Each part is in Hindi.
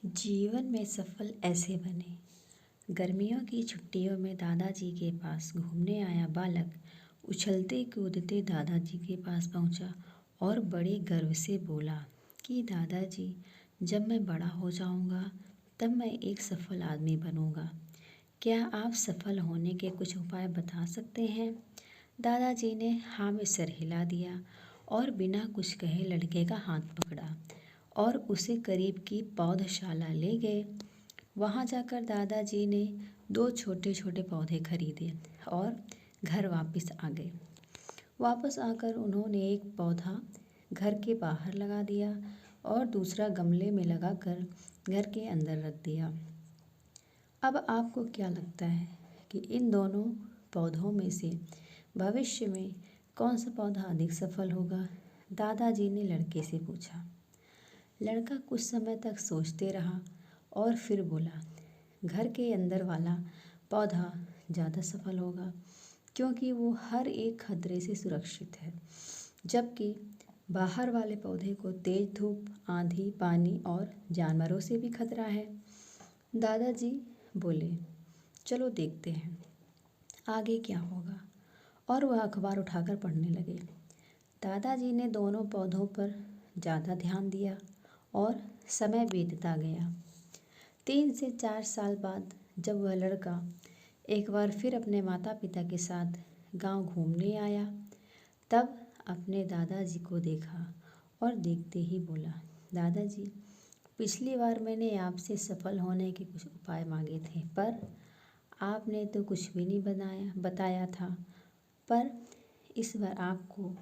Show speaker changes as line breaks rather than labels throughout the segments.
जीवन में सफल ऐसे बने। गर्मियों की छुट्टियों में दादाजी के पास घूमने आया बालक उछलते कूदते दादाजी के पास पहुंचा और बड़े गर्व से बोला कि दादाजी, जब मैं बड़ा हो जाऊंगा तब मैं एक सफल आदमी बनूंगा। क्या आप सफल होने के कुछ उपाय बता सकते हैं? दादाजी ने हाँ में सर हिला दिया और बिना कुछ कहे लड़के का हाथ पकड़ा और उसे करीब की पौधशाला ले गए। वहाँ जाकर दादाजी ने 2 छोटे छोटे पौधे खरीदे और घर वापस आ गए। वापस आकर उन्होंने एक पौधा घर के बाहर लगा दिया और दूसरा गमले में लगाकर घर के अंदर रख दिया। अब आपको क्या लगता है कि इन दोनों पौधों में से भविष्य में कौन सा पौधा अधिक सफल होगा? दादाजी ने लड़के से पूछा। लड़का कुछ समय तक सोचते रहा और फिर बोला, घर के अंदर वाला पौधा ज़्यादा सफल होगा क्योंकि वो हर एक खतरे से सुरक्षित है, जबकि बाहर वाले पौधे को तेज धूप, आंधी, पानी और जानवरों से भी खतरा है। दादाजी बोले, चलो देखते हैं आगे क्या होगा, और वह अखबार उठाकर पढ़ने लगे। दादाजी ने दोनों पौधों पर ज़्यादा ध्यान दिया और समय बीतता गया। 3 से 4 साल बाद जब वह लड़का एक बार फिर अपने माता पिता के साथ गांव घूमने आया, तब अपने दादाजी को देखा और देखते ही बोला, दादाजी, पिछली बार मैंने आपसे सफल होने के कुछ उपाय मांगे थे, पर आपने तो कुछ भी नहीं बताया था, पर इस बार आपको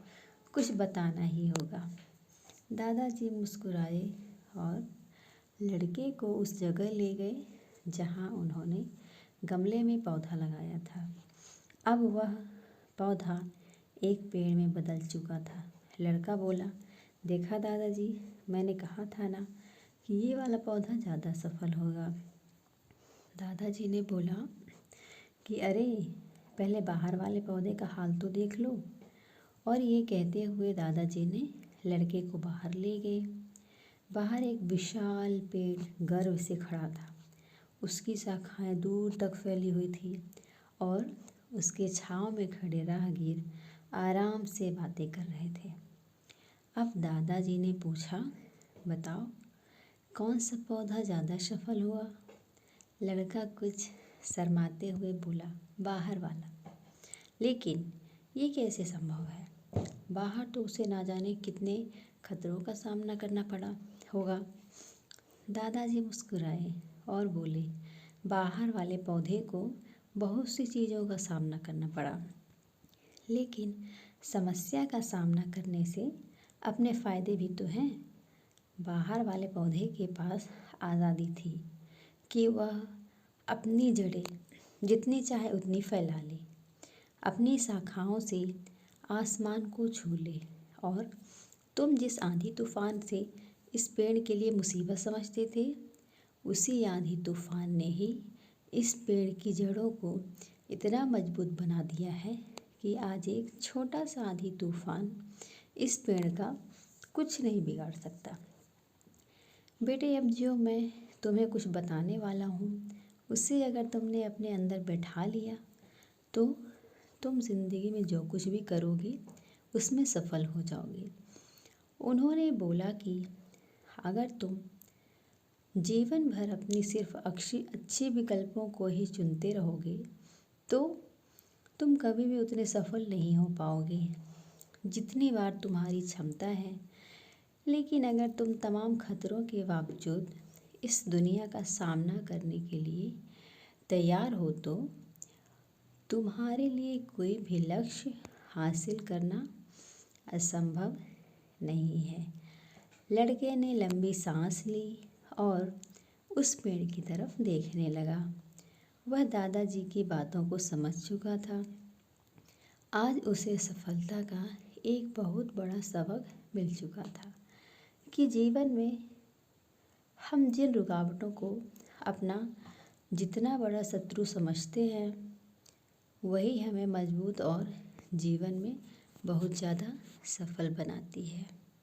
कुछ बताना ही होगा। दादाजी मुस्कुराए और लड़के को उस जगह ले गए जहां उन्होंने गमले में पौधा लगाया था। अब वह पौधा एक पेड़ में बदल चुका था। लड़का बोला, देखा दादाजी, मैंने कहा था ना कि ये वाला पौधा ज़्यादा सफल होगा। दादाजी ने बोला कि अरे, पहले बाहर वाले पौधे का हाल तो देख लो। और ये कहते हुए दादाजी ने लड़के को बाहर ले गए। बाहर एक विशाल पेड़ गर्व से खड़ा था। उसकी शाखाएं दूर तक फैली हुई थी और उसके छांव में खड़े राहगीर आराम से बातें कर रहे थे। अब दादाजी ने पूछा, बताओ कौन सा पौधा ज़्यादा सफल हुआ? लड़का कुछ शर्माते हुए बोला, बाहर वाला। लेकिन ये कैसे संभव है? बाहर तो उसे ना जाने कितने खतरों का सामना करना पड़ा होगा। दादाजी मुस्कुराए और बोले, बाहर वाले पौधे को बहुत सी चीज़ों का सामना करना पड़ा, लेकिन समस्या का सामना करने से अपने फ़ायदे भी तो हैं। बाहर वाले पौधे के पास आज़ादी थी कि वह अपनी जड़ें जितनी चाहे उतनी फैला ले, अपनी शाखाओं से आसमान को छू ले, और तुम जिस आंधी तूफान से इस पेड़ के लिए मुसीबत समझते थे, उसी आंधी तूफान ने ही इस पेड़ की जड़ों को इतना मजबूत बना दिया है कि आज एक छोटा सा आंधी तूफान इस पेड़ का कुछ नहीं बिगाड़ सकता। बेटे, अब जो मैं तुम्हें कुछ बताने वाला हूँ, उसे अगर तुमने अपने अंदर बैठा लिया तो तुम ज़िंदगी में जो कुछ भी करोगे उसमें सफल हो जाओगे। उन्होंने बोला कि अगर तुम जीवन भर अपनी सिर्फ अच्छे विकल्पों को ही चुनते रहोगे तो तुम कभी भी उतने सफल नहीं हो पाओगे जितनी बार तुम्हारी क्षमता है। लेकिन अगर तुम तमाम खतरों के बावजूद इस दुनिया का सामना करने के लिए तैयार हो तो तुम्हारे लिए कोई भी लक्ष्य हासिल करना असंभव नहीं है। लड़के ने लंबी सांस ली और उस पेड़ की तरफ देखने लगा। वह दादाजी की बातों को समझ चुका था। आज उसे सफलता का एक बहुत बड़ा सबक मिल चुका था कि जीवन में हम जिन रुकावटों को अपना जितना बड़ा शत्रु समझते हैं, वही हमें मजबूत और जीवन में बहुत ज़्यादा सफल बनाती है।